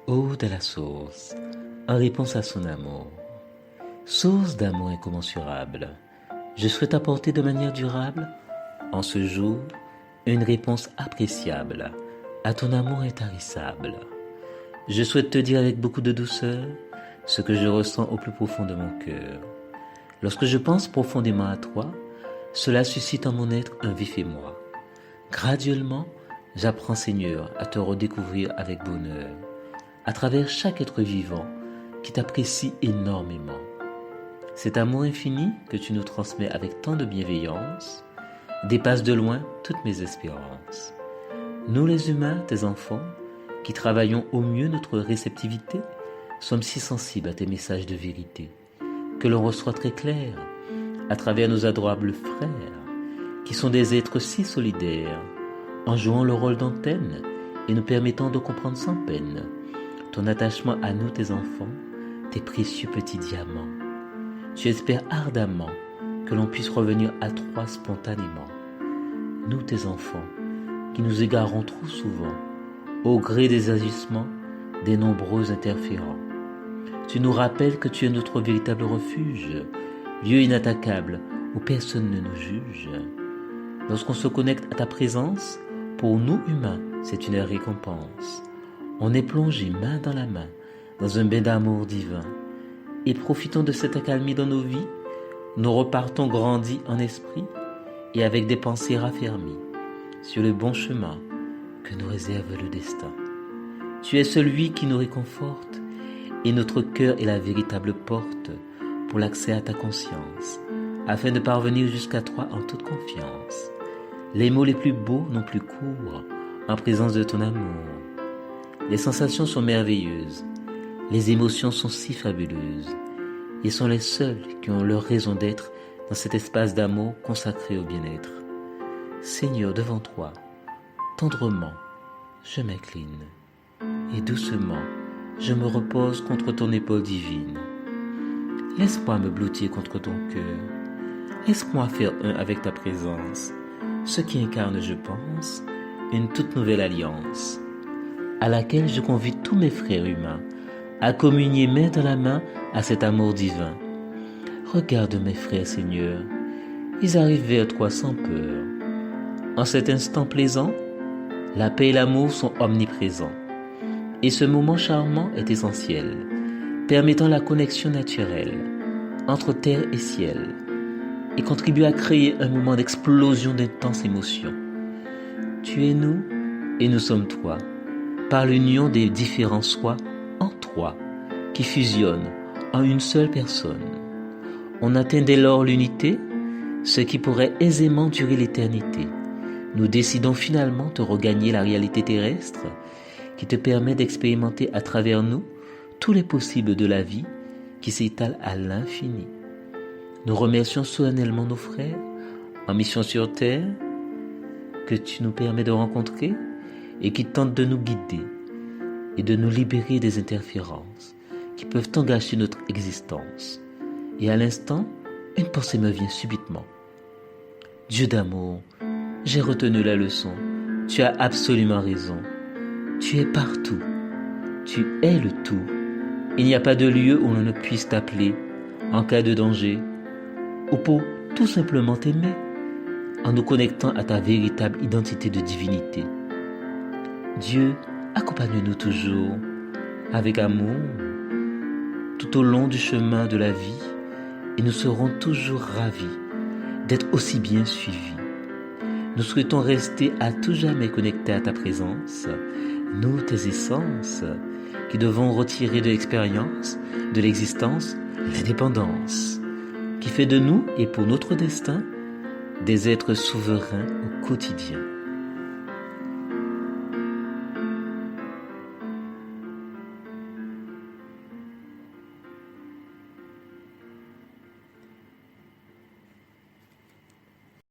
Ode à la source, en réponse à son amour. Source d'amour incommensurable, je souhaite apporter de manière durable, en ce jour, une réponse appréciable à ton amour intarissable. Je souhaite te dire avec beaucoup de douceur ce que je ressens au plus profond de mon cœur. Lorsque je pense profondément à toi, cela suscite en mon être un vif émoi. Graduellement, j'apprends, Seigneur, à te redécouvrir avec bonheur, à travers chaque être vivant qui t'apprécie énormément. Cet amour infini que tu nous transmets avec tant de bienveillance dépasse de loin toutes mes espérances. Nous les humains, tes enfants, qui travaillons au mieux notre réceptivité, sommes si sensibles à tes messages de vérité, que l'on reçoit très clair à travers nos adorables frères, qui sont des êtres si solidaires, en jouant le rôle d'antenne et nous permettant de comprendre sans peine ton attachement à nous, tes enfants, tes précieux petits diamants. Tu espères ardemment que l'on puisse revenir à toi spontanément. Nous, tes enfants, qui nous égarons trop souvent, au gré des agissements des nombreux interférents. Tu nous rappelles que tu es notre véritable refuge, lieu inattaquable où personne ne nous juge. Lorsqu'on se connecte à ta présence, pour nous humains, c'est une récompense. On est plongé main dans la main dans un bain d'amour divin. Et profitant de cette accalmie dans nos vies, nous repartons grandis en esprit et avec des pensées raffermies sur le bon chemin que nous réserve le destin. Tu es celui qui nous réconforte et notre cœur est la véritable porte pour l'accès à ta conscience, afin de parvenir jusqu'à toi en toute confiance. Les mots les plus beaux n'ont plus cours en présence de ton amour. Les sensations sont merveilleuses, les émotions sont si fabuleuses, et sont les seules qui ont leur raison d'être dans cet espace d'amour consacré au bien-être. Seigneur, devant toi, tendrement, je m'incline, et doucement, je me repose contre ton épaule divine. Laisse-moi me blottir contre ton cœur, laisse-moi faire un avec ta présence, ce qui incarne, je pense, une toute nouvelle alliance, à laquelle je convie tous mes frères humains à communier main dans la main à cet amour divin. Regarde mes frères, Seigneur, ils arrivent vers toi sans peur. En cet instant plaisant, la paix et l'amour sont omniprésents. Et ce moment charmant est essentiel, permettant la connexion naturelle entre terre et ciel, et contribue à créer un moment d'explosion d'intenses émotions. Tu es nous, et nous sommes toi, par l'union des différents soi en toi, qui fusionnent en une seule personne. On atteint dès lors l'unité, ce qui pourrait aisément durer l'éternité. Nous décidons finalement de regagner la réalité terrestre qui te permet d'expérimenter à travers nous tous les possibles de la vie qui s'étale à l'infini. Nous remercions solennellement nos frères en mission sur terre que tu nous permets de rencontrer et qui tentent de nous guider et de nous libérer des interférences qui peuvent engager notre existence. Et à l'instant, une pensée me vient subitement. Dieu d'amour, j'ai retenu la leçon. Tu as absolument raison. Tu es partout. Tu es le tout. Il n'y a pas de lieu où l'on ne puisse t'appeler en cas de danger ou pour tout simplement t'aimer en nous connectant à ta véritable identité de divinité. Dieu, accompagne-nous toujours avec amour tout au long du chemin de la vie et nous serons toujours ravis d'être aussi bien suivis. Nous souhaitons rester à tout jamais connectés à ta présence, nous, tes essences, qui devons retirer de l'expérience, de l'existence, l'indépendance, qui fait de nous et pour notre destin des êtres souverains au quotidien.